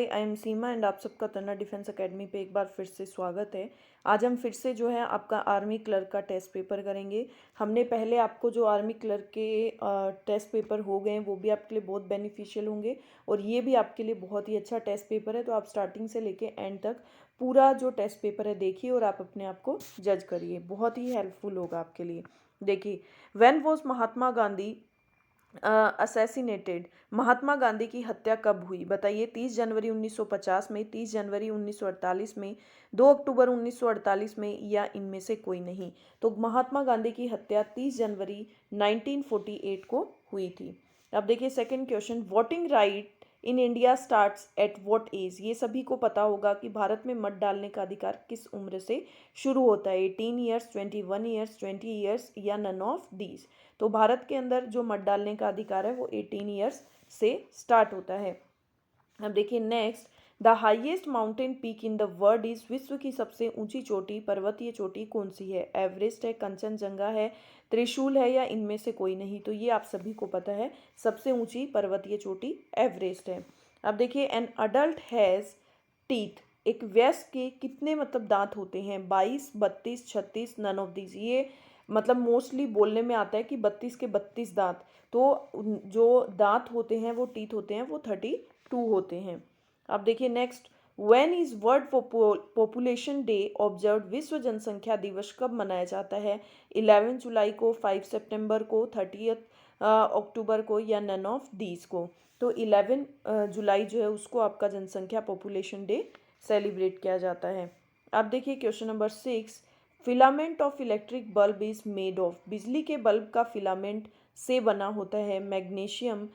I am Seema and आप सबका तन्ना defence academy पे एक बार फिर से स्वागत है। आज हम फिर से जो है आपका आर्मी क्लर्क का टेस्ट पेपर करेंगे। हमने पहले आपको जो आर्मी क्लर्क के टेस्ट पेपर हो गए हैं वो भी आपके लिए बहुत बेनिफिशियल होंगे और ये भी आपके लिए बहुत ही अच्छा टेस्ट पेपर है। तो आप स्टार्टिंग से लेके एंड तक पूरा जो टेस्ट पेपर है देखिए और आप अपने आप को जज करिए, बहुत ही हेल्पफुल होगा आपके लिए। देखिए, when was Mahatma Gandhi assassinated, Mahatma Gandhi की हत्या कब हुई बताइए। 30 जनवरी 1950 में, 30 जनवरी 1948 में, 2 अक्टूबर 1948 में या इनमें से कोई नहीं। तो महात्मा गांधी की हत्या 30 जनवरी 1948 को हुई थी। अब देखिए second question, voting right in India starts at what age. ये सभी को पता होगा कि भारत में मत डालने का अधिकार किस उम्र से शुरू होता है। 18 ईयर्स, 21 ईयर्स, 20 ईयर्स या नन ऑफ दीज। तो भारत के अंदर जो मत डालने का अधिकार है वो 18 ईयर्स से स्टार्ट होता है। अब देखिए next, the highest mountain peak in the world is, विश्व की सबसे ऊंची चोटी, पर्वतीय चोटी कौन सी है। एवरेस्ट है, कंचनजंगा है, त्रिशूल है या इनमें से कोई नहीं। तो ये आप सभी को पता है, सबसे ऊंची पर्वतीय चोटी एवरेस्ट है। अब देखिए, एन अडल्ट हैज़ टीथ, एक वयस्क के कितने मतलब दांत होते हैं। 22, 32, 36, नन ऑफ दीज। ये मतलब मोस्टली बोलने में आता है कि 32 के 32 दांत। तो जो दांत होते हैं वो टीथ होते हैं वो 32 होते हैं। अब देखिए next, when is world population day observe, विश्व जनसंख्या दिवस कब मनाया जाता है। 11 जुलाई को, 5 सितंबर को, 30 अक्टूबर को या नन ऑफ दीज को। तो 11 जुलाई जो है उसको आपका जनसंख्या पॉपुलेशन डे सेलिब्रेट किया जाता है। अब देखिए question number 6, filament of electric bulb is made of, बिजली के बल्ब का फिलामेंट से बना होता है। मैग्नीशियम,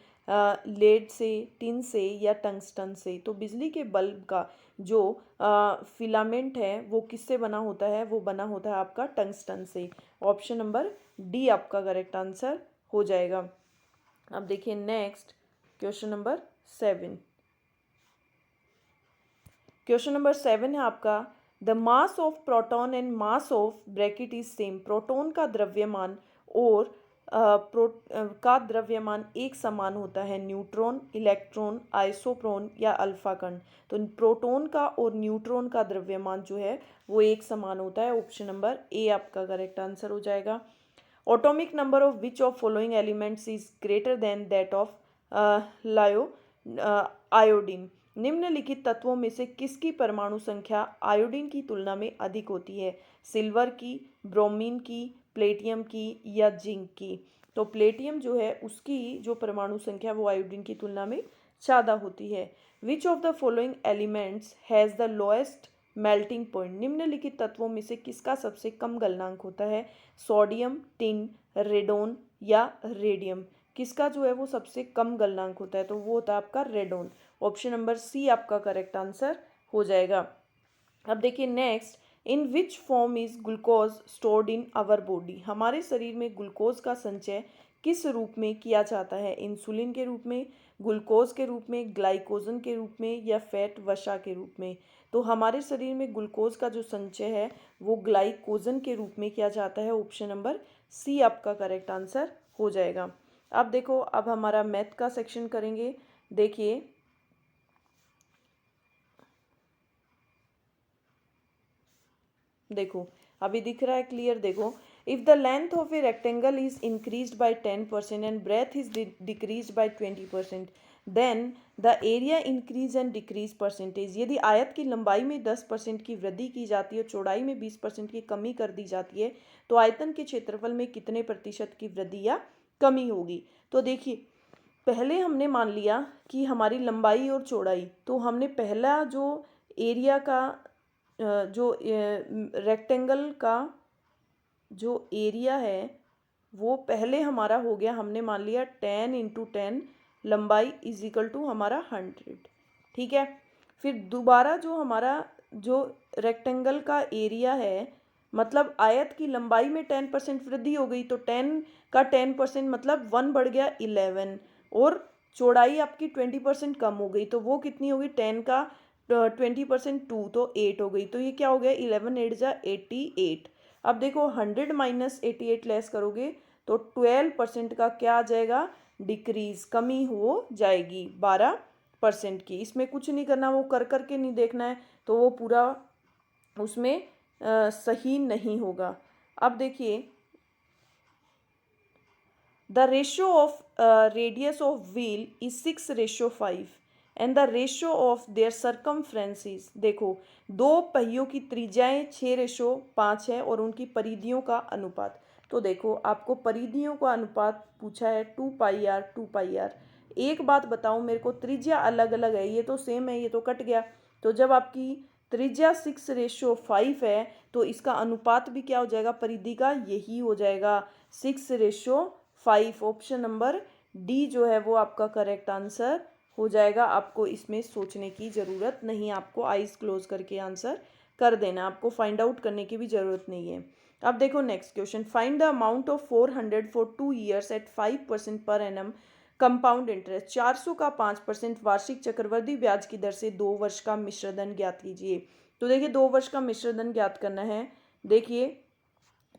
लेड से, टिन से या टंगस्टन से। तो बिजली के बल्ब का जो फिलामेंट है वो किससे बना होता है, वो बना होता है आपका टंगस्टन से। ऑप्शन नंबर डी आपका करेक्ट आंसर हो जाएगा। अब देखिए next question number 7। Question number 7 है आपका, the mass of proton and mass of bracket is same. Proton का द्रव्यमान और का द्रव्यमान एक समान होता है। न्यूट्रॉन, इलेक्ट्रॉन, आइसोप्रोन या अल्फा कण। तो प्रोटॉन का और न्यूट्रॉन का द्रव्यमान जो है वो एक समान होता है। ऑप्शन नंबर ए आपका करेक्ट आंसर हो जाएगा। Atomic number of which of following elements is greater than that of लायो आयोडीन। निम्नलिखित तत्वों में से किसकी परमाणु संख्या आयोडीन की तुलना में अधिक होती है। सिल्वर की, ब्रोमीन की, प्लेटियम की या जिंक की। तो प्लेटियम जो है उसकी जो परमाणु संख्या वो आयोडीन की तुलना में ज़्यादा होती है। Which of the following elements has the lowest melting point. निम्नलिखित तत्वों में से किसका सबसे कम गलनांक होता है। सोडियम, टिन, रेडोन या रेडियम। किसका जो है वो सबसे कम गलनांक होता है, तो वो होता है आपका रेडोन। ऑप्शन नंबर सी आपका करेक्ट आंसर हो जाएगा। अब देखिए next, in which form is glucose stored in our body. हमारे शरीर में ग्लूकोज का संचय किस रूप में किया जाता है। इंसुलिन के रूप में, ग्लूकोज के रूप में, ग्लाइकोजन के रूप में या फैट वसा के रूप में। तो हमारे शरीर में ग्लूकोज का जो संचय है वो ग्लाइकोजन के रूप में किया जाता है। ऑप्शन नंबर सी आपका करेक्ट आंसर हो जाएगा। अब देखो, अब हमारा मैथ का सेक्शन करेंगे। देखिए देखो अभी दिख रहा है क्लियर। देखो, if the length of a rectangle is increased by 10% and breadth is decreased by 20%, then the area increase and decrease percentage. यदि आयत की लंबाई में 10% की वृद्धि की जाती है और चौड़ाई में 20% की कमी कर दी जाती है तो आयतन के क्षेत्रफल में कितने प्रतिशत की वृद्धि या कमी होगी। तो देखिए, पहले हमने मान लिया कि हमारी लंबाई और चौड़ाई, तो हमने पहला जो एरिया का जो रेक्टेंगल का जो एरिया है वो पहले हमारा हो गया, हमने मान लिया 10 इंटू 10, लंबाई इज इक्वल टू हमारा 100। ठीक है, फिर दोबारा जो हमारा जो रेक्टेंगल का एरिया है, मतलब आयत की लंबाई में 10% वृद्धि हो गई तो 10 का 10% मतलब 1 बढ़ गया 11, और चौड़ाई आपकी 20% कम हो गई तो वो कितनी होगी, 10 का 20% 2 तो 8 हो गई। तो ये क्या हो गया, 11 8 जा 88। अब देखो 100 माइनस 88 लेस करोगे तो 12% का क्या आ जाएगा, डिक्रीज, कमी हो जाएगी, 12 परसेंट की। इसमें कुछ नहीं करना, वो कर करके नहीं देखना है, तो वो पूरा उसमें सही नहीं होगा। अब देखिए, the ratio of radius of wheel is 6:5 and the ratio of their circumference is, देखो दो पहियों की त्रिज्याएं 6:5 है और उनकी परिधियों का अनुपात। तो देखो आपको परिधियों का अनुपात पूछा है 2πr 2πr। एक बात बताऊं, मेरे को त्रिज्या अलग अलग है, ये तो सेम है, ये तो कट गया। तो जब आपकी त्रिज्या 6:5 है तो इसका अनुपात भी क्या हो जाएगा, परिधि का यही हो जाएगा 6:5। ऑप्शन नंबर डी जो है वो आपका करेक्ट आंसर हो जाएगा। आपको इसमें सोचने की ज़रूरत नहीं, आपको आइज क्लोज करके आंसर कर देना, आपको फाइंड आउट करने की भी ज़रूरत नहीं है। अब देखो next question, find the amount of 400 for 2 years at 5% per annum compound interest. 400 का 5% वार्षिक चक्रवृद्धि ब्याज की दर से 2 वर्ष का मिश्रधन ज्ञात कीजिए। तो देखिए 2 वर्ष का मिश्रधन ज्ञात करना है। देखिए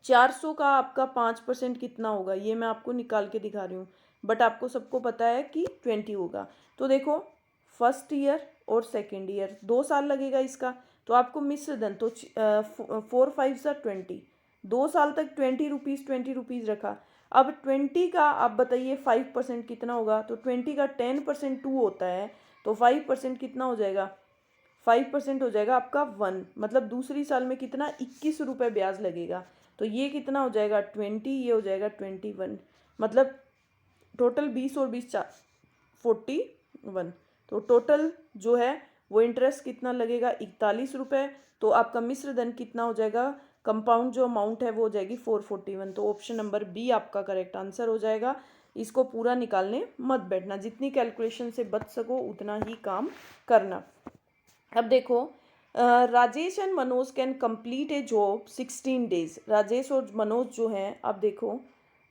400 का आपका 5% कितना होगा, ये मैं आपको निकाल के दिखा रही हूँ, बट आपको सबको पता है कि 20 होगा। तो देखो फर्स्ट ईयर और सेकेंड ईयर 2 साल लगेगा इसका, तो आपको मिश्रधन तो 4 5 20, 2 साल तक 20 रुपीज़ रखा। अब 20 का आप बताइए 5% कितना होगा, तो 20 का 10% 2 होता है, तो 5% कितना हो जाएगा, 5% हो जाएगा आपका 1, मतलब दूसरी साल में कितना 21 रुपये ब्याज लगेगा। तो ये कितना हो जाएगा 20, ये हो जाएगा 21, मतलब टोटल 20 और 20 41। तो टोटल जो है वो इंटरेस्ट कितना लगेगा 41 रुपये। तो आपका मिश्रधन कितना हो जाएगा, कंपाउंड जो अमाउंट है वो हो जाएगी 441। तो ऑप्शन नंबर बी आपका करेक्ट आंसर हो जाएगा। इसको पूरा निकालने मत बैठना, जितनी कैलकुलेशन से बच सको उतना ही काम करना। अब देखो Rajesh and Manoj can complete A job 16 days. Rajesh और मनोज जो हैं, अब देखो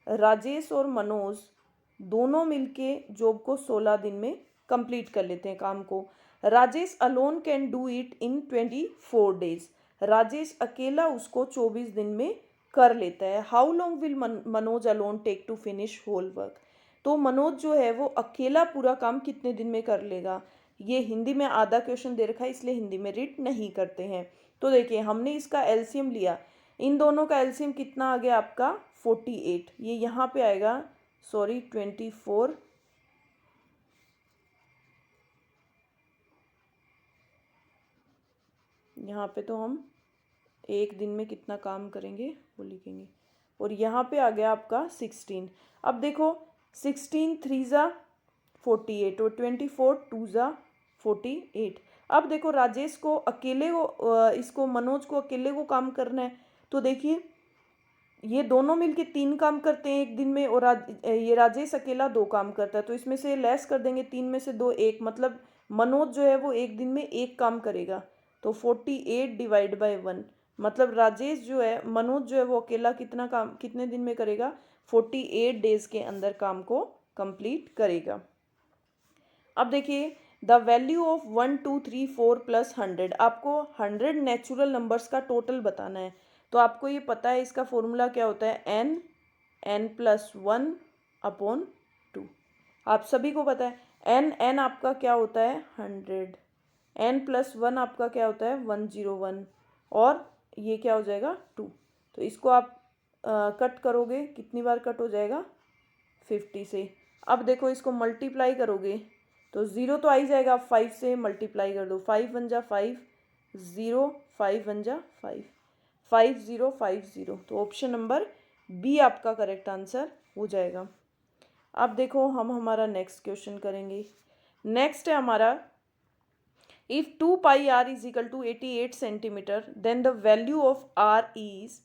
राजेश और मनोज दोनों मिलके जॉब को 16 दिन में कंप्लीट कर लेते हैं काम को। Rajesh alone can do it in 24 days. Rajesh अकेला उसको 24 दिन में कर लेता है। How long will Manoj alone take to finish whole work. तो मनोज जो है वो अकेला पूरा काम कितने दिन में कर लेगा। ये हिंदी में आधा क्वेश्चन दे रखा है, इसलिए हिंदी में रीड नहीं करते हैं। तो देखिए हमने इसका एलसीएम लिया, इन दोनों का एलसीएम कितना आ गया आपका 48, ये यहाँ पे आएगा, सॉरी 24, यहाँ पे तो हम एक दिन में कितना काम करेंगे वो लिखेंगे, और यहाँ पे आ गया आपका 16। अब देखो 16 3 ज़ा 48 और 24 2 ज़ा 48। अब देखो राजेश को अकेले को इसको मनोज को अकेले को काम करना है, तो देखिए ये दोनों मिलके 3 काम करते हैं एक दिन में, और ये राजेश अकेला 2 काम करता है, तो इसमें से लेस कर देंगे, 3 में से 2 1, मतलब मनोज जो है वो एक दिन में 1 काम करेगा। तो 48 डिवाइड बाय 1, मतलब राजेश जो है, मनोज जो है वो अकेला कितना काम कितने दिन में करेगा, 48 डेज के अंदर काम को कंप्लीट करेगा। अब देखिए द वैल्यू ऑफ 1 2 3 4 प्लस 100, आपको 100 नेचुरल नंबर्स का टोटल बताना है। तो आपको ये पता है इसका फॉर्मूला क्या होता है, n+1/2, आप सभी को पता है। n आपका क्या होता है 100, n+1 आपका क्या होता है 101, और ये क्या हो जाएगा 2। तो इसको आप कट करोगे, कितनी बार कट हो जाएगा 50 से। अब देखो इसको मल्टीप्लाई करोगे तो 0 तो आ ही जाएगा, 5 से मल्टीप्लाई कर दो, 5 1 जा 5 0, 5 1 जा 5 5050। तो ऑप्शन नंबर बी आपका करेक्ट आंसर हो जाएगा। अब देखो हम हमारा नेक्स्ट क्वेश्चन करेंगे। नेक्स्ट है हमारा, if 2πr is equal to 88 centimetre then the value of R is,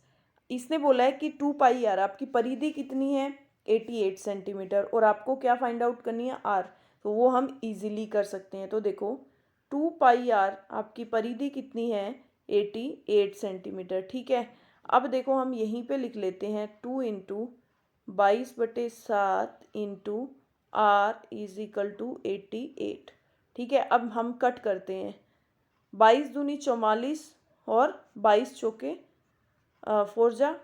इसने बोला है कि 2πr आपकी परिधि कितनी है 88 सेंटीमीटर, और आपको क्या फाइंड आउट करनी है आर। तो वो हम इजीली कर सकते हैं। तो देखो 2πr आपकी परिधि कितनी है 88 सेंटीमीटर, ठीक है। अब देखो हम यहीं पे लिख लेते हैं 2 into 22/7 into R is equal to 88, ठीक है। अब हम कट करते हैं, 22 दूनी 44 और 22 चौके 4 जा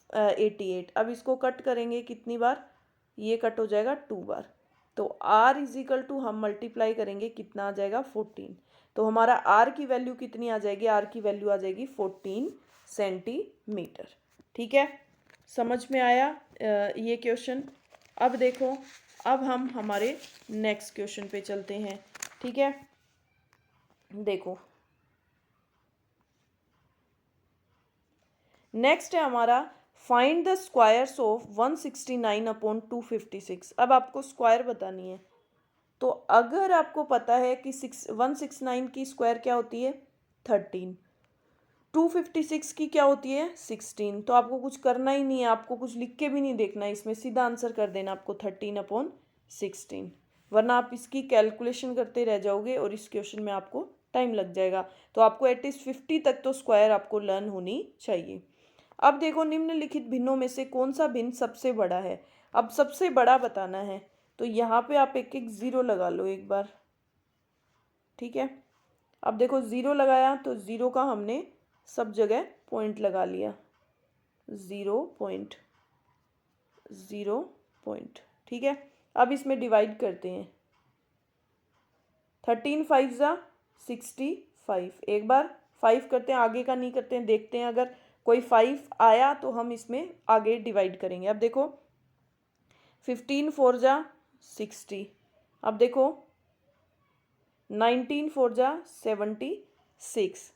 88। अब इसको कट करेंगे कितनी बार, ये कट हो जाएगा 2 बार, तो r इज इक्वल टू हम मल्टीप्लाई करेंगे, कितना आ जाएगा 14। तो हमारा r की वैल्यू कितनी आ जाएगी, r की वैल्यू आ जाएगी 14 सेंटीमीटर। ठीक है, समझ में आया ये क्वेश्चन। अब देखो, अब हम हमारे नेक्स्ट क्वेश्चन पे चलते हैं। ठीक है, देखो नेक्स्ट है हमारा find the squares of 169 upon 256। अब आपको स्क्वायर बतानी है। तो अगर आपको पता है कि 169 की स्क्वायर क्या होती है 13, 256 की क्या होती है 16, तो आपको कुछ करना ही नहीं है, आपको कुछ लिख के भी नहीं देखना है, इसमें सीधा आंसर कर देना आपको 13 अपॉन 16, वरना आप इसकी कैलकुलेशन करते रह जाओगे और इस क्वेश्चन में आपको टाइम लग जाएगा। तो आपको एटलीस्ट 50 तक तो स्क्वायर आपको लर्न होनी चाहिए। अब देखो, निम्नलिखित भिन्नों में से कौन सा भिन्न सबसे बड़ा है। अब सबसे बड़ा बताना है, तो यहाँ पे आप एक एक ज़ीरो लगा लो एक बार। ठीक है, अब देखो ज़ीरो लगाया तो ज़ीरो का हमने सब जगह पॉइंट लगा लिया, 0.0 ठीक है, अब इसमें डिवाइड करते हैं, 13 5 ज़ा 65, एक बार 5 करते हैं, आगे का नहीं करते हैं, देखते हैं अगर कोई 5 आया तो हम इसमें आगे डिवाइड करेंगे। अब देखो 15 4 ज़ा 60, अब देखो 19 4 ज़ा 76,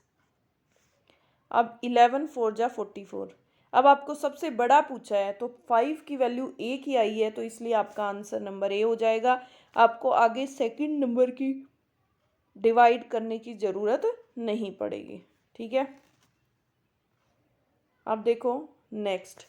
अब 11 4 ज़ा 44। अब आपको सबसे बड़ा पूछा है तो 5 की वैल्यू एक ही आई है, तो इसलिए आपका आंसर नंबर ए हो जाएगा। आपको आगे सेकंड नंबर की डिवाइड करने की ज़रूरत नहीं पड़ेगी। ठीक है, अब देखो next,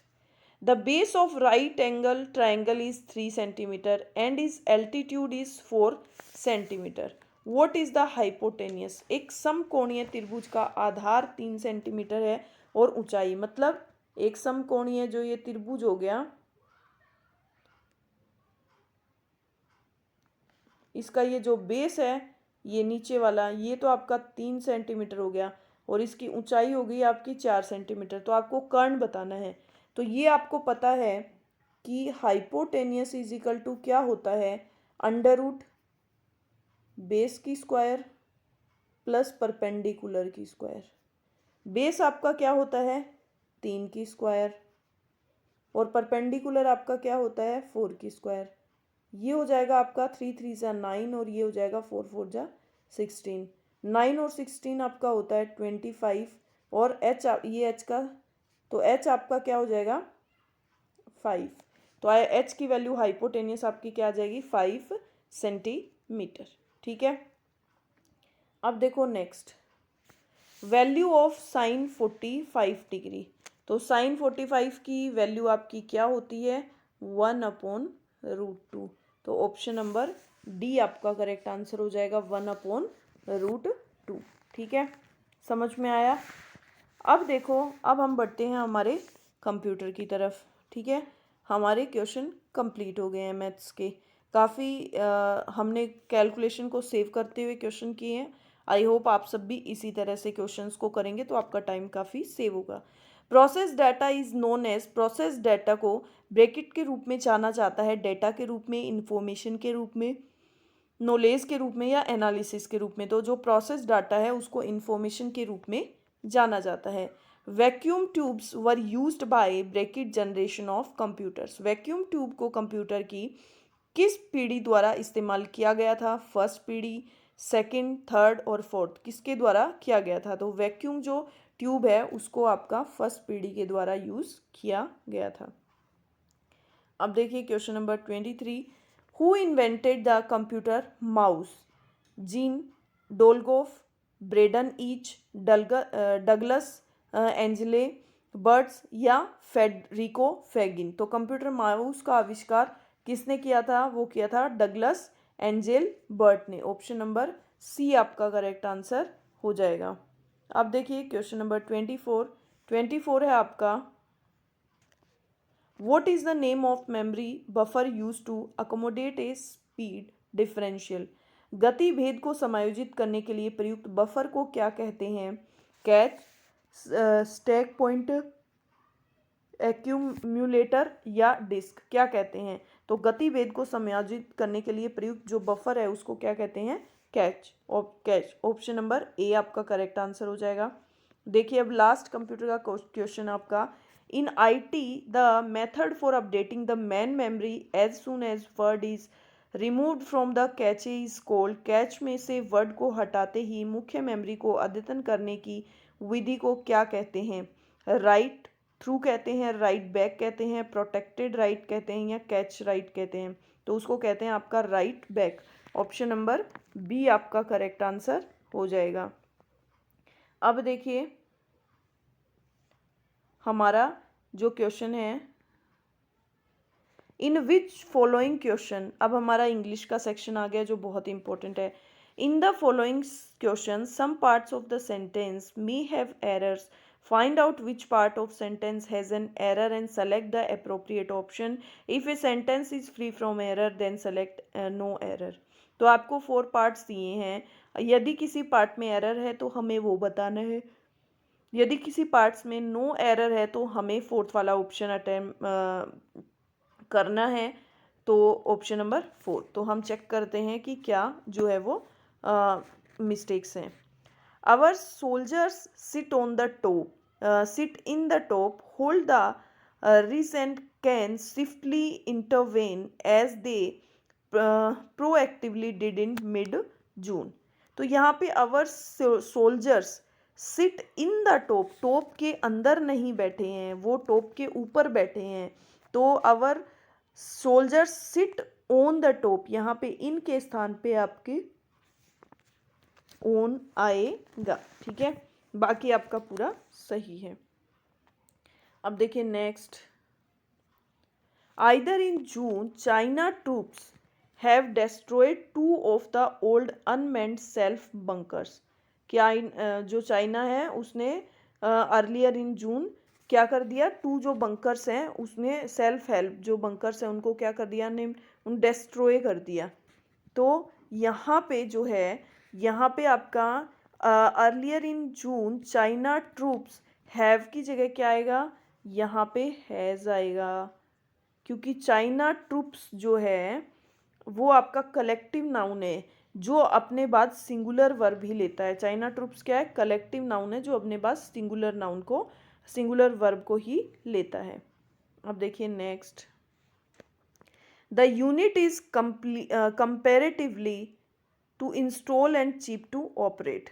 the base of right angle triangle is 3 centimetre and is altitude is 4 centimetre. What is the hypotenuse. एक समकोणीय त्रिभुज का आधार 3 सेंटीमीटर है और ऊंचाई, मतलब एक समकोणीय जो ये त्रिभुज हो गया, इसका ये जो बेस है, ये नीचे वाला, ये तो आपका 3 सेंटीमीटर हो गया और इसकी ऊंचाई हो गई आपकी 4 सेंटीमीटर। तो आपको कर्ण बताना है। तो ये आपको पता है कि हाइपोटेनियस इज इक्वल टू क्या होता है, अंडर रूट बेस की स्क्वायर प्लस परपेंडिकुलर की स्क्वायर। बेस आपका क्या होता है 3 की स्क्वायर और परपेंडिकुलर आपका क्या होता है 4 की स्क्वायर। ये हो जाएगा आपका 3 3 ज़ा 9 और ये हो जाएगा 4 4 ज़ा 16। 9 और 16 आपका होता है 25 और एच ये एच का, तो एच आपका क्या हो जाएगा 5। तो एच की वैल्यू हाइपोटेनियस आपकी क्या आ जाएगी 5 सेंटीमीटर। ठीक है, अब देखो next, value of sine 45 degree. तो साइन 45 की वैल्यू आपकी क्या होती है 1/√2। तो ऑप्शन नंबर डी आपका करेक्ट आंसर हो जाएगा 1/√2। ठीक है, समझ में आया। अब देखो, अब हम बढ़ते हैं हमारे कंप्यूटर की तरफ। ठीक है, हमारे क्वेश्चन कंप्लीट हो गए हैं मैथ्स के, काफ़ी हमने कैलकुलेशन को सेव करते हुए क्वेश्चन किए हैं। आई होप आप सब भी इसी तरह से क्वेश्चंस को करेंगे तो आपका टाइम काफ़ी सेव होगा। Process data is known as, process data को ब्रैकेट के रूप में जाना जाता है, डेटा के रूप में, इंफॉर्मेशन के रूप में, नॉलेज के रूप में या एनालिसिस के रूप में। तो जो प्रोसेस डाटा है उसको इंफॉर्मेशन के रूप में जाना जाता है। Vacuum tubes were used by bracket generation of computers. Vacuum tube को कंप्यूटर की किस पीढ़ी द्वारा इस्तेमाल किया गया था, फर्स्ट पीढ़ी, सेकंड, थर्ड और फोर्थ, किसके द्वारा किया गया था। तो वैक्यूम जो ट्यूब है उसको आपका फर्स्ट पीढ़ी के द्वारा यूज़ किया गया था। अब देखिए question number 23, who invented the computer mouse. Gene Dolgoff, Brendan Eich, Douglas Engelbart या फेडरिको फेगिन। तो कंप्यूटर माउस का आविष्कार किसने किया था, वो किया था डगलस एंजेल बर्ट ने। ऑप्शन नंबर सी आपका करेक्ट आंसर हो जाएगा। अब देखिए क्वेश्चन नंबर 24 है आपका, what is the name of memory buffer use to accommodate a speed differential. गति भेद को समायोजित करने के लिए प्रयुक्त बफर को क्या कहते हैं, कैच, स्टैक पॉइंट, एक्यूम्यूलेटर या डिस्क क्या कहते हैं? तो गतिवेग को समायोजित करने के लिए प्रयुक्त जो बफर है उसको क्या कहते हैं? Catch. Catch option number A आपका करेक्ट आंसर हो जाएगा। देखिए अब लास्ट कंप्यूटर का क्वेश्चन आपका, in IT the method for updating the main memory as soon as word is removed from the cache is called. Cache में से word को हटाते ही मुख्य मेमोरी को अद्यतन करने की विधि को क्या कहते हैं? राइट थ्रू कहते हैं, राइट बैक कहते हैं, प्रोटेक्टेड राइट कहते हैं या कैच राइट कहते हैं? तो उसको कहते हैं आपका write back. Option number B आपका करेक्ट आंसर हो जाएगा। अब देखिए हमारा जो क्वेश्चन है, इन विच फॉलोइंग क्वेश्चन, अब हमारा इंग्लिश का सेक्शन आ गया जो बहुत इंपॉर्टेंट है। In the following question some parts of the sentence may have errors, find out which part of sentence has an error and select the appropriate option. If a sentence is free from error then select no error. तो आपको 4 parts दिए हैं, यदि किसी part में error है तो हमें वो बताना है, यदि किसी पार्ट्स में नो एरर है तो हमें 4th वाला ऑप्शन अटेम्प्ट करना है, तो ऑप्शन नंबर 4। तो हम चेक करते हैं कि क्या जो है वो मिस्टेक्स हैं। Our soldiers sit on the top, sit in the top, hold the recent can swiftly intervene as they proactively did in mid June. तो यहाँ पे our soldiers sit in the top, top के अंदर नहीं बैठे हैं, वो टॉप के ऊपर बैठे हैं, तो our soldiers sit on the top, यहाँ पे इन के स्थान पे आपके ऑन आएगा। ठीक है, बाकी आपका पूरा सही है। अब देखिए next, either in June China troops have destroyed 2 of the old unmanned self bunkers. क्या जो चाइना है उसने अर्लियर इन जून क्या कर दिया? 2 जो बंकर्स हैं उसने सेल्फ हेल्प जो बंकर्स हैं उनको क्या कर दिया? ने उन डेस्ट्रॉय कर दिया। तो यहाँ पे जो है, यहाँ पे आपका earlier in June China troops have की जगह क्या आएगा? यहाँ पे हैज़ आएगा, क्योंकि चाइना ट्रूप्स जो है वो आपका कलेक्टिव नाउन है जो अपने बाद सिंगुलर वर्ब ही लेता है। चाइना ट्रूप्स क्या है? कलेक्टिव नाउन है जो अपने बाद सिंगुलर नाउन को, सिंगुलर वर्ब को ही लेता है। अब देखिए next, the unit is comparatively to install and cheap to operate.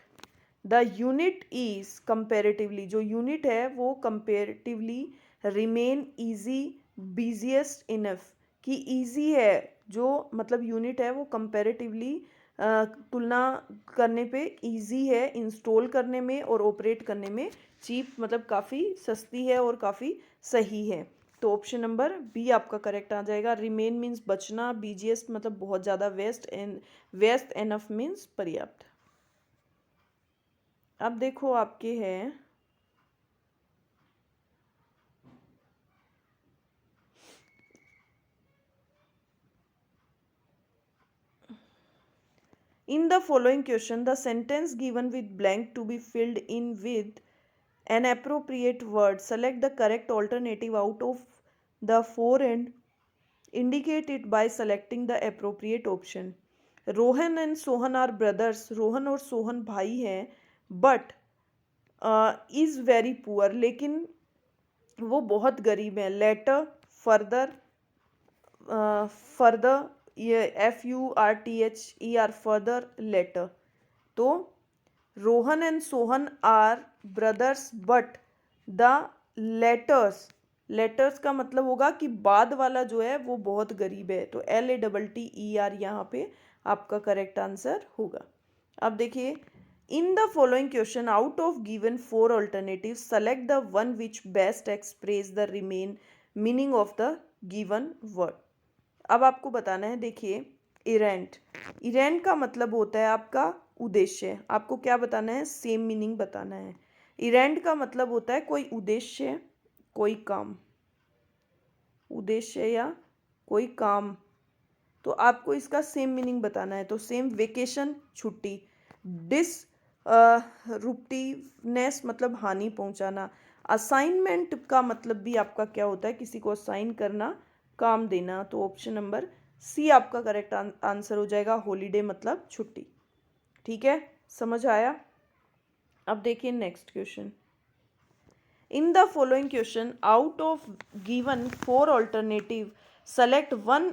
The unit is comparatively, जो यूनिट है वो comparatively remain easy busiest enough, कि ईजी है, जो मतलब यूनिट है वो कंपेरेटिवली तुलना करने पे ईजी है इंस्टॉल करने में और ऑपरेट करने में, चीप मतलब काफ़ी सस्ती है और काफ़ी सही है। तो ऑप्शन नंबर बी आपका करेक्ट आ जाएगा। रिमेन मीन्स बचना, बीजीएस्ट मतलब बहुत ज़्यादा, वेस्ट एनफ मीन्स पर्याप्त। अब देखो आपके हैं in the following question the sentence given with blank to be filled in with an appropriate word, select the correct alternative out of the four and indicate it by selecting the appropriate option. Rohan and Sohan are brothers, Rohan और सोहन भाई हैं, but is very poor, लेकिन वो बहुत गरीब हैं। Latter further, further ये FURTHER further latter. तो Rohan and Sohan are brothers but the latters, latters का मतलब होगा कि बाद वाला जो है वो बहुत गरीब है, तो LATTER यहाँ पे आपका करेक्ट आंसर होगा। अब देखिए, इन the following question out of given 4 alternative select the one which best express the remain meaning of the given word. अब आपको बताना है, देखिए इरेंट, इरेंट का मतलब होता है आपका उद्देश्य। आपको क्या बताना है? सेम मीनिंग बताना है। इरेंट का मतलब होता है कोई उद्देश्य, कोई काम, उद्देश्य या कोई काम, तो आपको इसका सेम मीनिंग बताना है। तो सेम, वेकेशन छुट्टी, डिसरुप्टिवनेस मतलब हानि पहुंचाना, असाइनमेंट का मतलब भी आपका क्या होता है, किसी को असाइन करना, काम देना। तो ऑप्शन नंबर सी आपका करेक्ट आंसर हो जाएगा, हॉलीडे मतलब छुट्टी। ठीक है, समझ आया। अब देखिए next question. In the following question out of given 4 alternative select one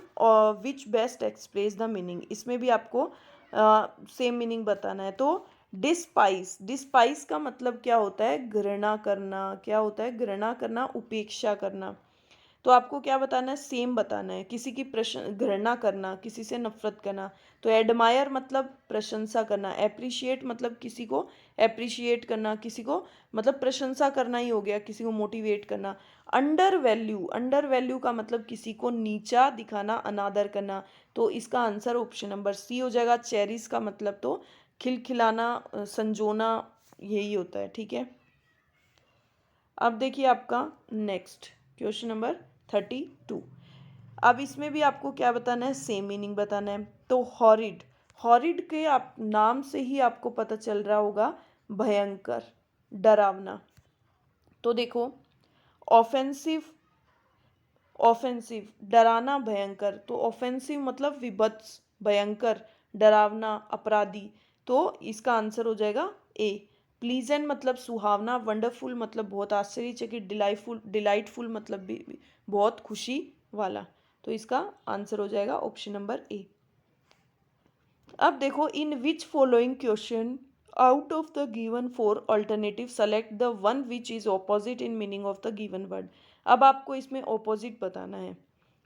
which best express the meaning. इसमें भी आपको सेम मीनिंग बताना है। तो डिस्पाइस, डिस्पाइस का मतलब क्या होता है, घृणा करना। क्या होता है, घृणा करना, उपेक्षा करना। तो आपको क्या बताना है, सेम बताना है। किसी की घृणा करना, किसी से नफरत करना। तो एडमायर मतलब प्रशंसा करना, एप्रिशिएट मतलब किसी को एप्रिशिएट करना, किसी को मतलब प्रशंसा करना ही हो गया, किसी को मोटिवेट करना। अंडर वैल्यू, अंडर वैल्यू का मतलब किसी को नीचा दिखाना, अनादर करना। तो इसका आंसर ऑप्शन नंबर सी हो जाएगा। चेरिस का मतलब तो खिलखिलाना, संजोना, यही होता है। ठीक है, अब देखिए आपका नेक्स्ट क्वेश्चन नंबर 32। अब इसमें भी आपको क्या बताना है, सेम मीनिंग बताना है। तो हॉरिड, हॉरिड के आप नाम से ही आपको पता चल रहा होगा भयंकर, डरावना। तो देखो ऑफेंसिव, ऑफेंसिव डराना, भयंकर। तो ऑफेंसिव मतलब विभत्स, भयंकर, डरावना, अपराधी। तो इसका आंसर हो जाएगा ए। प्लीजेंट मतलब सुहावना, वंडरफुल मतलब बहुत आश्चर्यचकित, डिलाइटफुल, डिलाइटफुल मतलब भी बहुत खुशी वाला। तो इसका आंसर हो जाएगा ऑप्शन नंबर ए। अब देखो in which following question out of the given 4 alternative select the one which is opposite in meaning of the given word. अब आपको इसमें ऑपोजिट बताना है।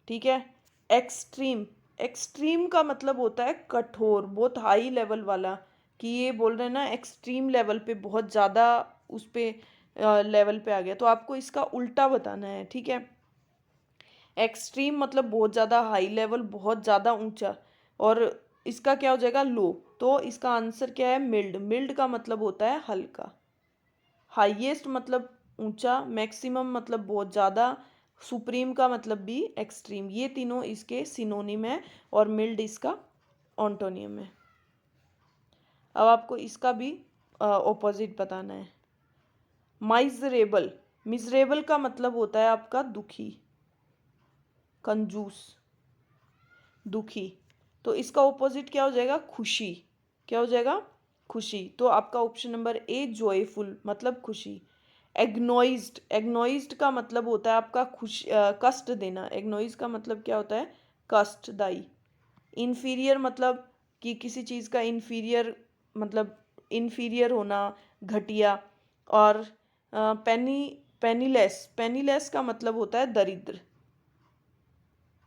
ठीक है, एक्सट्रीम, एक्सट्रीम का मतलब होता है कठोर, बहुत हाई लेवल वाला, कि ये बोल रहे हैं ना एक्सट्रीम लेवल पे, बहुत ज़्यादा उस पे लेवल पे आ गया। तो आपको इसका उल्टा बताना है। ठीक है, एक्सट्रीम मतलब बहुत ज़्यादा हाई लेवल, बहुत ज़्यादा ऊंचा, और इसका क्या हो जाएगा, लो। तो इसका आंसर क्या है, मिल्ड। मिल्ड का मतलब होता है हल्का। हाईएस्ट मतलब ऊंचा, मैक्सिमम मतलब बहुत ज़्यादा, सुप्रीम का मतलब भी एक्सट्रीम। ये तीनों इसके सिनोनिम है और मिल्ड इसका ऑन्टोनियम है। अब आपको इसका भी ऑपोजिट बताना है। माइजरेबल, मिजरेबल का मतलब होता है आपका दुखी, कंजूस, दुखी। तो इसका ऑपोजिट क्या हो जाएगा, खुशी। क्या हो जाएगा, खुशी। तो आपका ऑप्शन नंबर ए जॉयफुल मतलब खुशी। एग्नोइज्ड, एग्नोइज्ड का मतलब होता है आपका कष्ट देना। एग्नोइज का मतलब क्या होता है, कष्टदायी। इन्फीरियर मतलब कि किसी चीज़ का इन्फीरियर मतलब इन्फीरियर होना, घटिया। और पेनीलेस, पेनीलेस का मतलब होता है दरिद्र,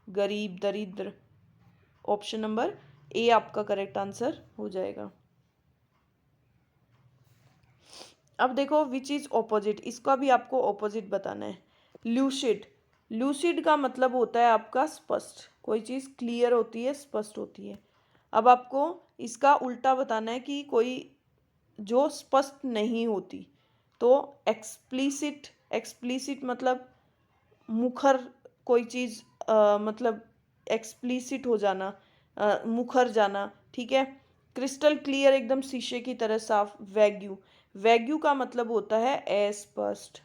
गरीब, दरिद्र। ऑप्शन नंबर ए आपका करेक्ट आंसर हो जाएगा। अब देखो विच इज ऑपोजिट, इसका भी आपको ऑपोजिट बताना है। ल्यूसिड, ल्यूसिड का मतलब होता है आपका स्पष्ट, कोई चीज़ क्लियर होती है, स्पष्ट होती है। अब आपको इसका उल्टा बताना है कि कोई जो स्पष्ट नहीं होती। तो एक्सप्लिसिट, एक्सप्लिसिट मतलब मुखर, कोई चीज़ मतलब एक्सप्लिसिट हो जाना, मुखर जाना। ठीक है, क्रिस्टल क्लियर एकदम शीशे की तरह साफ। वैग्यू, वैग्यू का मतलब होता है अस्पष्ट।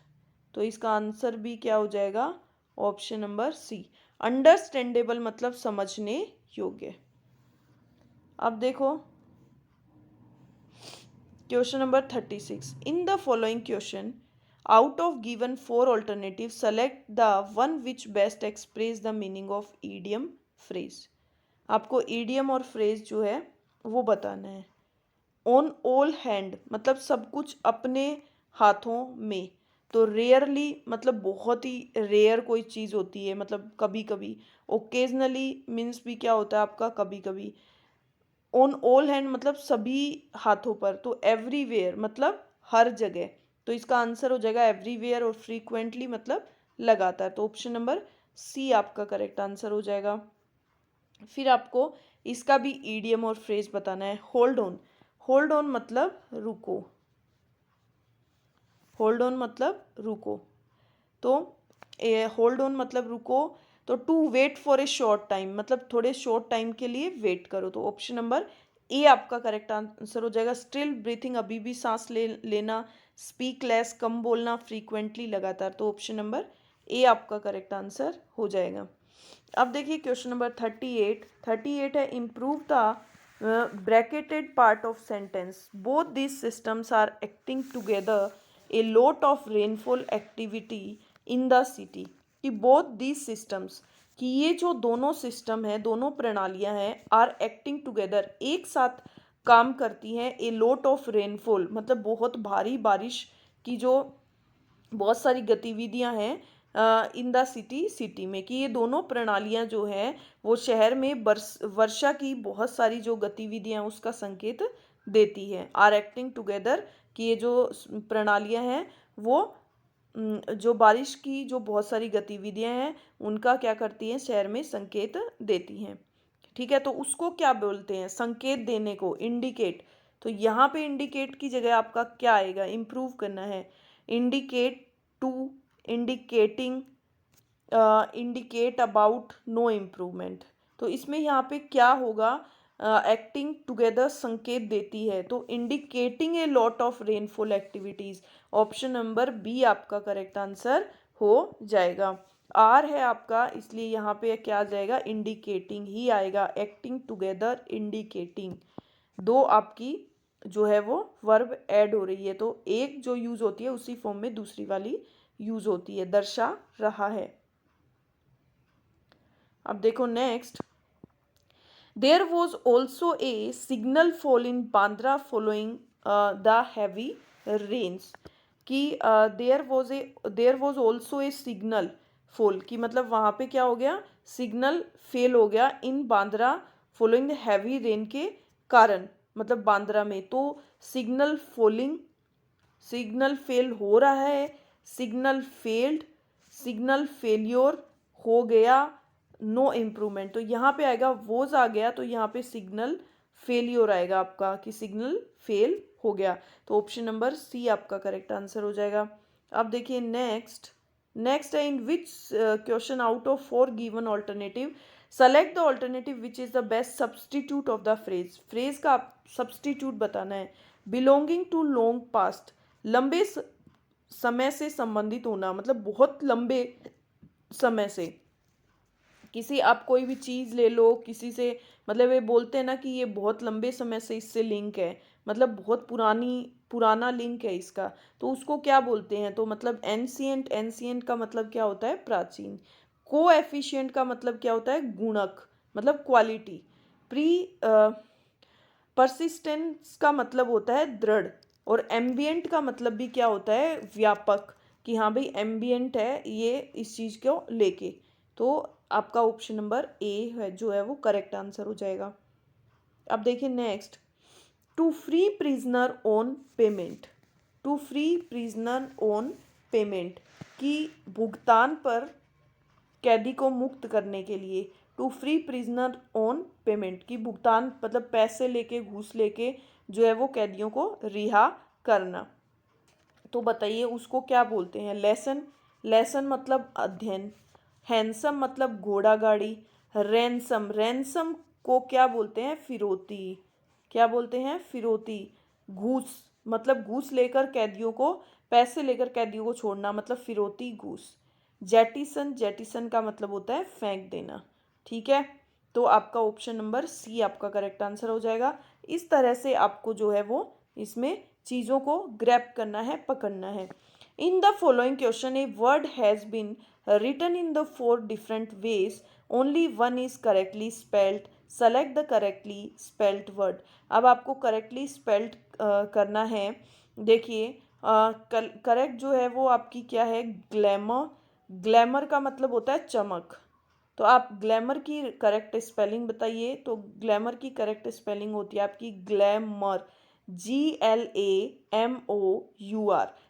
तो इसका आंसर भी क्या हो जाएगा, ऑप्शन नंबर सी। अंडरस्टैंडेबल मतलब समझने योग्य। अब देखो question number 36। In the following question out of given 4 alternative select the one which best express the meaning of idiom phrase. आपको ईडियम और फ्रेज जो है वो बताना है। ऑन ऑल हैंड मतलब सब कुछ अपने हाथों में। तो रेयरली मतलब बहुत ही रेयर कोई चीज़ होती है, मतलब कभी कभी। ओकेजनली मीन्स भी क्या होता है आपका, कभी कभी। ऑन ऑल हैंड मतलब सभी हाथों पर। तो एवरीवेयर मतलब हर जगह। तो इसका आंसर हो जाएगा एवरीवेयर। और फ्रीक्वेंटली मतलब लगातार। तो ऑप्शन नंबर सी आपका करेक्ट आंसर हो जाएगा। फिर आपको इसका भी ईडियम और फ्रेज बताना है। होल्ड ऑन, होल्ड ऑन मतलब रुको, होल्ड ऑन मतलब रुको। तो होल्ड ऑन मतलब रुको। तो to wait for a short time मतलब थोड़े शॉर्ट टाइम के लिए वेट करो। तो ऑप्शन नंबर ए आपका करेक्ट आंसर हो जाएगा। स्टिल ब्रीथिंग अभी भी सांस लेना, स्पीक लेस, कम बोलना, फ्रीक्वेंटली, लगातार। तो ऑप्शन नंबर ए आपका करेक्ट आंसर हो जाएगा। अब देखिए क्वेश्चन नंबर 38 है, improve the bracketed part of sentence, both this systems are acting together, a lot of rainfall activity in the city. कि बोथ दिस सिस्टम्स, कि ये जो दोनों सिस्टम हैं, दोनों प्रणालियां हैं, आर एक्टिंग टुगेदर, एक साथ काम करती हैं, ए लॉट ऑफ रेनफॉल मतलब बहुत भारी बारिश की जो बहुत सारी गतिविधियां हैं इन द सिटी में, कि ये दोनों प्रणालियां जो हैं वो शहर में वर्षा की बहुत सारी जो गतिविधियां उसका संकेत देती हैं। आर एक्टिंग टुगेदर, कि ये जो प्रणालियां हैं वो जो बारिश की जो बहुत सारी गतिविधियां हैं उनका क्या करती हैं, शहर में संकेत देती हैं। ठीक है, तो उसको क्या बोलते हैं, संकेत देने को, इंडिकेट। तो यहाँ पे इंडिकेट की जगह आपका क्या आएगा, इम्प्रूव करना है। Indicate to, indicating, indicate about, no improvement. तो इसमें यहाँ पे क्या होगा, एक्टिंग टुगेदर संकेत देती है, तो indicating a lot of rainfall activities. Option number B आपका करेक्ट आंसर हो जाएगा। आर है आपका, इसलिए यहाँ पे क्या आ जाएगा, इंडिकेटिंग ही आएगा, एक्टिंग टुगेदर, इंडिकेटिंग। दो आपकी जो है वो वर्ब ऐड हो रही है, तो एक जो यूज होती है उसी फॉर्म में दूसरी वाली यूज होती है, दर्शा रहा है। अब देखो next, there was also a signal fall in Bandra following the heavy rains. कि there was also a signal fall, की मतलब वहाँ पे क्या हो गया, सिग्नल फेल हो गया, in Bandra following the heavy rain के कारण, मतलब बांद्रा में। तो सिग्नल फॉलिंग, सिग्नल फेल हो रहा है, सिग्नल फेल्ड, सिग्नल फेल्योर हो गया, नो इम्प्रूवमेंट। तो यहाँ पे आएगा वोज आ गया, तो यहाँ पे सिग्नल फेल्योर आएगा आपका, कि सिग्नल फेल हो गया। तो ऑप्शन नंबर सी आपका करेक्ट आंसर हो जाएगा। अब देखिए नेक्स्ट है, in which question out of 4 given alternative select the alternative which is the best substitute of the phrase. Phrase का सब्सटीट्यूट बताना है। बिलोंगिंग टू लॉन्ग पास्ट, लंबे समय से संबंधित होना, मतलब बहुत लंबे समय से। किसी आप कोई भी चीज़ ले लो, किसी से, मतलब ये बोलते हैं ना कि ये बहुत लंबे समय से इससे लिंक है, मतलब बहुत पुराना लिंक है इसका, तो उसको क्या बोलते हैं, तो मतलब एंशियंट, एंशियंट का मतलब क्या होता है, प्राचीन। कोएफिशिएंट का मतलब क्या होता है, गुणक, मतलब क्वालिटी। प्री परसिस्टेंस का मतलब होता है दृढ़, और एम्बियंट का मतलब भी क्या होता है, व्यापक, कि हाँ भाई एम्बियंट है ये इस चीज़ को लेके। तो आपका ऑप्शन नंबर ए है जो है वो करेक्ट आंसर हो जाएगा। अब देखिए next, to free prisoner on payment, to free prisoner on payment, की भुगतान पर कैदी को मुक्त करने के लिए। To free prisoner on payment, की भुगतान मतलब पैसे लेके, घूस लेके जो है वो कैदियों को रिहा करना। तो बताइए उसको क्या बोलते हैं, लेसन, लेसन मतलब अध्ययन, हैंडसम मतलब घोड़ा गाड़ी, रैनसम, रैनसम को क्या बोलते हैं, फिरौती, क्या बोलते हैं, फिरौती। घूस मतलब घूस लेकर कैदियों को, पैसे लेकर कैदियों को छोड़ना, मतलब फिरौती, घूस। जेटिसन, जेटिसन का मतलब होता है फेंक देना। ठीक है, तो आपका ऑप्शन नंबर सी आपका करेक्ट आंसर हो जाएगा। इस तरह से आपको जो है वो इसमें चीज़ों को ग्रैप करना है, पकड़ना है। In the following question a word has been written in the 4 different ways, only one is correctly spelled, select the correctly spelled word। अब आपको करेक्टली स्पेल्ड करना है। देखिए करेक्ट जो है वो आपकी क्या है, ग्लैमर, ग्लैमर का मतलब होता है चमक। तो आप ग्लैमर की करेक्ट स्पेलिंग बताइए, तो ग्लैमर की करेक्ट स्पेलिंग होती है आपकी ग्लैमर, GLAMOUR।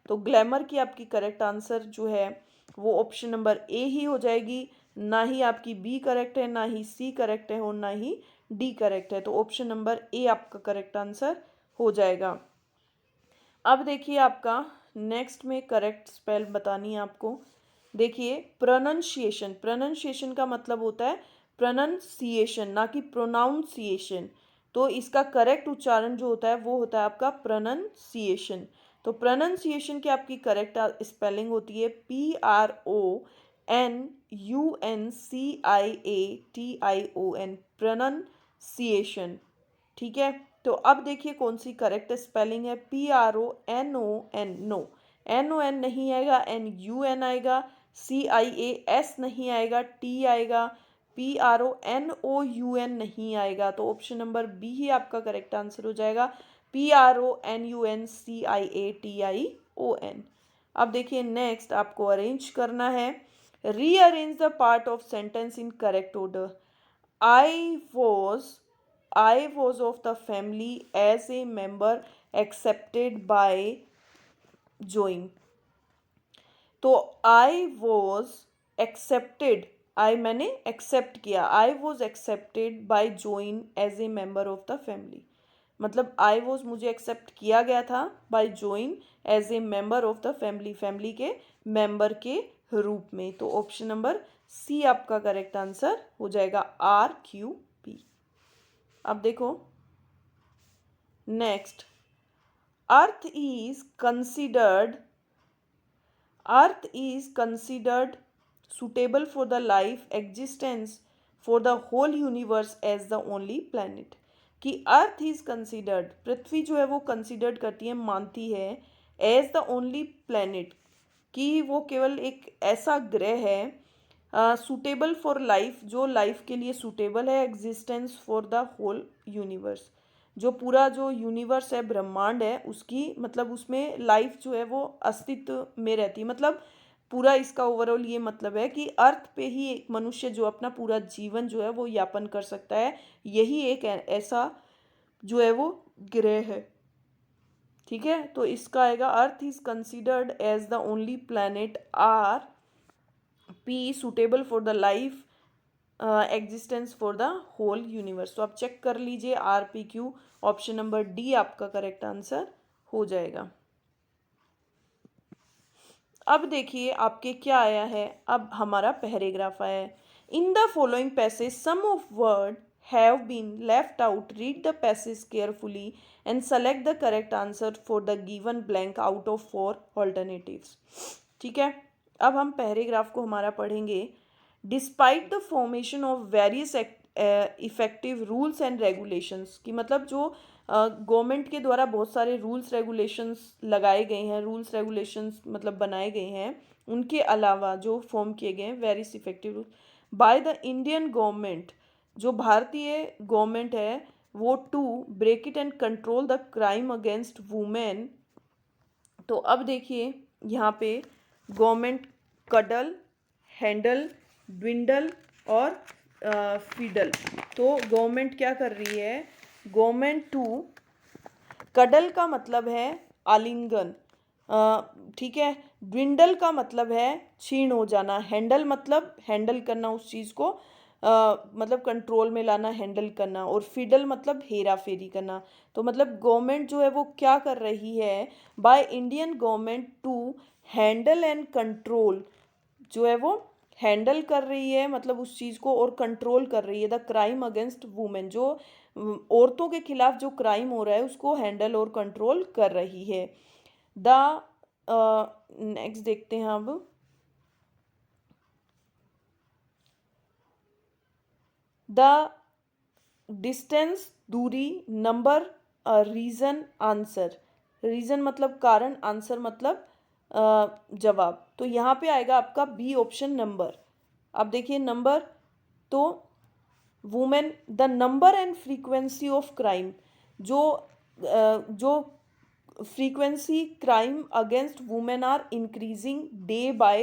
तो ग्लैमर की आपकी करेक्ट आंसर जो है वो ऑप्शन नंबर ए ही हो जाएगी। ना ही आपकी बी करेक्ट है, ना ही सी करेक्ट है, और ना ही डी करेक्ट है। तो ऑप्शन नंबर ए आपका करेक्ट आंसर हो जाएगा। अब देखिए आपका नेक्स्ट में करेक्ट स्पेल बतानी है आपको। देखिए प्रोनंशिएशन, प्रोनंशिएशन का मतलब होता है प्रोनंसिएशन, ना कि प्रोनाउंसिएशन। तो इसका करेक्ट उच्चारण जो होता है वो होता है आपका प्रोनंसिएशन। तो प्रोनाउंसिएशन की आपकी करेक्ट स्पेलिंग होती है PRONUNCIATION, प्रोनाउंसिएशन। ठीक है, तो अब देखिए कौन सी करेक्ट स्पेलिंग है। PRONON, नो, NON नहीं आएगा, NUN आएगा, CIAS नहीं आएगा, T आएगा, PRONOUN नहीं आएगा। तो ऑप्शन नंबर बी ही आपका करेक्ट आंसर हो जाएगा, PRONUNCIATION। अब देखिए नेक्स्ट आपको अरेंज करना है। Rearrange the part of sentence in correct order. I was of the family as a member accepted by join। तो I was accepted, I मैंने एक्सेप्ट किया, I was accepted by join as a member of the family। मतलब I was मुझे accept किया गया था by join as a member of the family, family के member के रूप में। तो ऑप्शन नंबर सी आपका करेक्ट आंसर हो जाएगा, RQP। अब देखो next, earth is considered suitable for the life existence for the whole universe as the only planet। कि अर्थ इज कंसिडर्ड, पृथ्वी जो है वो कंसिडर्ड करती है, मानती है एज द ओनली प्लैनेट, कि वो केवल एक ऐसा ग्रह है सूटेबल फॉर लाइफ, जो लाइफ के लिए सूटेबल है, existence for the whole universe, जो पूरा जो यूनिवर्स है, ब्रह्मांड है, उसकी मतलब उसमें लाइफ जो है वो अस्तित्व में रहती है। मतलब पूरा इसका ओवरऑल ये मतलब है कि अर्थ पे ही एक मनुष्य जो अपना पूरा जीवन जो है वो यापन कर सकता है, यही एक ऐसा जो है वो ग्रह है। ठीक है, तो इसका आएगा earth is considered as the only planet, RP suitable for the life existence for the whole universe. तो आप चेक कर लीजिए, RPQ, ऑप्शन नंबर डी आपका करेक्ट आंसर हो जाएगा। अब देखिए आपके क्या आया है, अब हमारा पैराग्राफ आया है। In the following passage some of word have been left out, read the passage carefully and select the correct answer for the given blank out of 4 alternatives. ठीक है, अब हम पैराग्राफ को हमारा पढ़ेंगे। Despite the formation of various effective rules and regulations, की मतलब जो गवर्नमेंट के द्वारा बहुत सारे रूल्स रेगुलेशंस लगाए गए हैं, रूल्स रेगुलेशंस मतलब बनाए गए हैं, उनके अलावा जो फॉर्म किए गए हैं various effective rules by the Indian government, जो भारतीय गवर्नमेंट है वो, to break it and control the crime against women. तो अब देखिए यहाँ पे गवर्नमेंट कडल, हैंडल, ड्विंडल और फीडल। तो गवर्नमेंट क्या कर रही है, गवर्नमेंट टू, कडल का मतलब है आलिंगन, ठीक है, ड्विंडल का मतलब है छीण हो जाना, हैंडल मतलब हैंडल करना उस चीज़ को, मतलब कंट्रोल में लाना, हैंडल करना, और फिडल मतलब हेरा फेरी करना। तो मतलब गवर्नमेंट जो है वो क्या कर रही है, by Indian government to handle and control, जो है वो हैंडल कर रही है मतलब उस चीज़ को, और कंट्रोल कर रही है द क्राइम अगेंस्ट वुमेन, जो औरतों के खिलाफ जो क्राइम हो रहा है उसको हैंडल और कंट्रोल कर रही है। द नेक्स्ट देखते हैं अब, द डिस्टेंस दूरी, नंबर, रीजन, आंसर। रीजन मतलब कारण, आंसर मतलब जवाब। तो यहाँ पे आएगा आपका बी ऑप्शन नंबर। अब देखिए नंबर, तो women, the number and frequency of crime, जो frequency crime against women are increasing day by,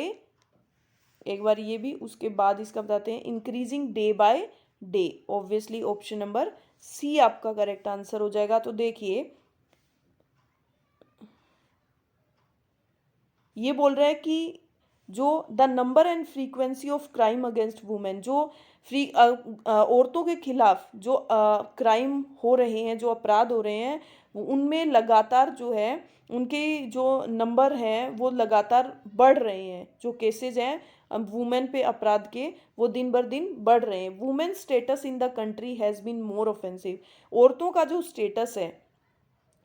एक बार ये भी, उसके बाद इसका बताते हैं, increasing day by day. Obviously option number C आपका करेक्ट आंसर हो जाएगा। तो देखिए ये बोल रहा है कि जो the number and frequency of crime against women, जो औरतों के खिलाफ जो क्राइम हो रहे हैं, जो अपराध हो रहे हैं, उनमें लगातार जो है उनके जो नंबर हैं वो लगातार बढ़ रहे हैं, जो केसेस हैं वुमेन पे अपराध के, वो दिन बर दिन बढ़ रहे हैं। Women status in the country has been more offensive, औरतों का जो स्टेटस है,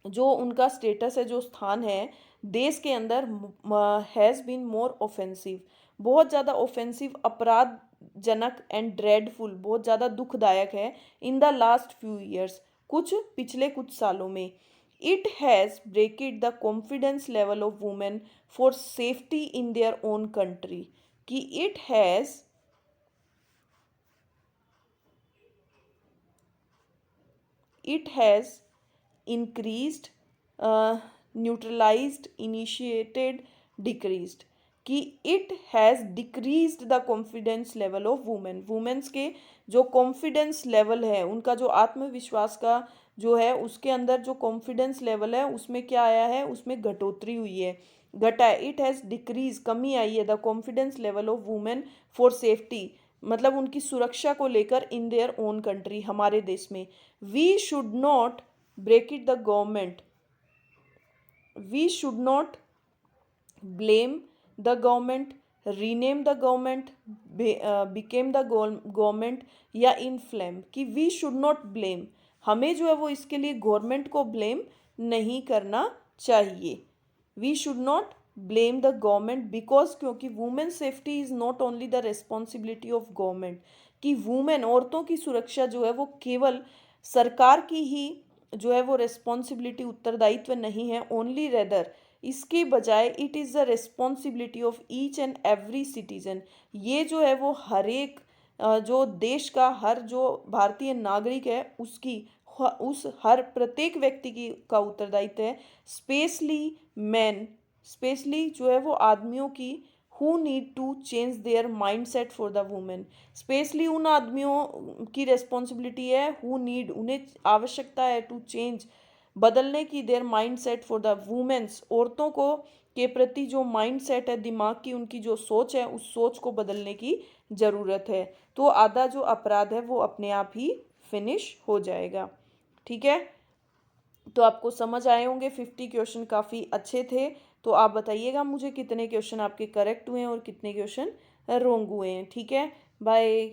जो उनका स्टेटस है, जो स्थान है देश के अंदर हैज़ बीन मोर ऑफेंसिव, बहुत ज़्यादा ऑफेंसिव, अपराधजनक एंड ड्रेडफुल, बहुत ज़्यादा दुखदायक है in the last few years, पिछले कुछ सालों में। It has breaked the confidence level of women for safety in their own country, कि it has increased, neutralized, initiated, decreased, कि it has decreased the confidence level of womens के जो confidence level है, उनका जो आत्मविश्वास का जो है, उसके अंदर जो कॉन्फिडेंस लेवल है उसमें क्या आया है, उसमें घटोतरी हुई है, घटा है। इट हैज़ डिक्रीज, कमी आई है, the confidence level of women for safety, मतलब उनकी सुरक्षा को लेकर इन देयर ओन कंट्री, हमारे देश में। We should not break it the government, we should not blame the government, rename the government, became the government, या इनफ्लेम, कि वी शुड नॉट ब्लेम, हमें जो है वो इसके लिए गवर्नमेंट को ब्लेम नहीं करना चाहिए। We should not blame the government because, क्योंकि women safety is not only the responsibility of government, कि वुमेन, औरतों की सुरक्षा जो है वो केवल सरकार की ही जो है वो रिस्पॉन्सिबिलिटी, उत्तरदायित्व नहीं है, ओनली रेदर, इसके बजाय it is the responsibility of each and every citizen, ये जो है वो हर एक जो देश का हर जो भारतीय नागरिक है उसकी, उस हर प्रत्येक व्यक्ति की का उत्तरदायित्व है, स्पेशली मैन, स्पेशली जो है वो आदमियों की, who need to change their mind set for the women, specially उन आदमियों की रेस्पॉन्सिबिलिटी है, हु नीड, उन्हें आवश्यकता है, टू चेंज, बदलने की, their mind set for the womens, औरतों को के प्रति जो माइंड सेट है, दिमाग की उनकी जो सोच है, उस सोच को बदलने की ज़रूरत है। तो आधा जो अपराध है वो अपने आप ही फिनिश हो जाएगा। ठीक है, तो आपको समझ आए होंगे, 50 क्वेश्चन काफ़ी अच्छे थे। तो आप बताइएगा मुझे कितने क्वेश्चन आपके करेक्ट हुए हैं और कितने क्वेश्चन रॉन्ग हुए हैं। ठीक है, बाय।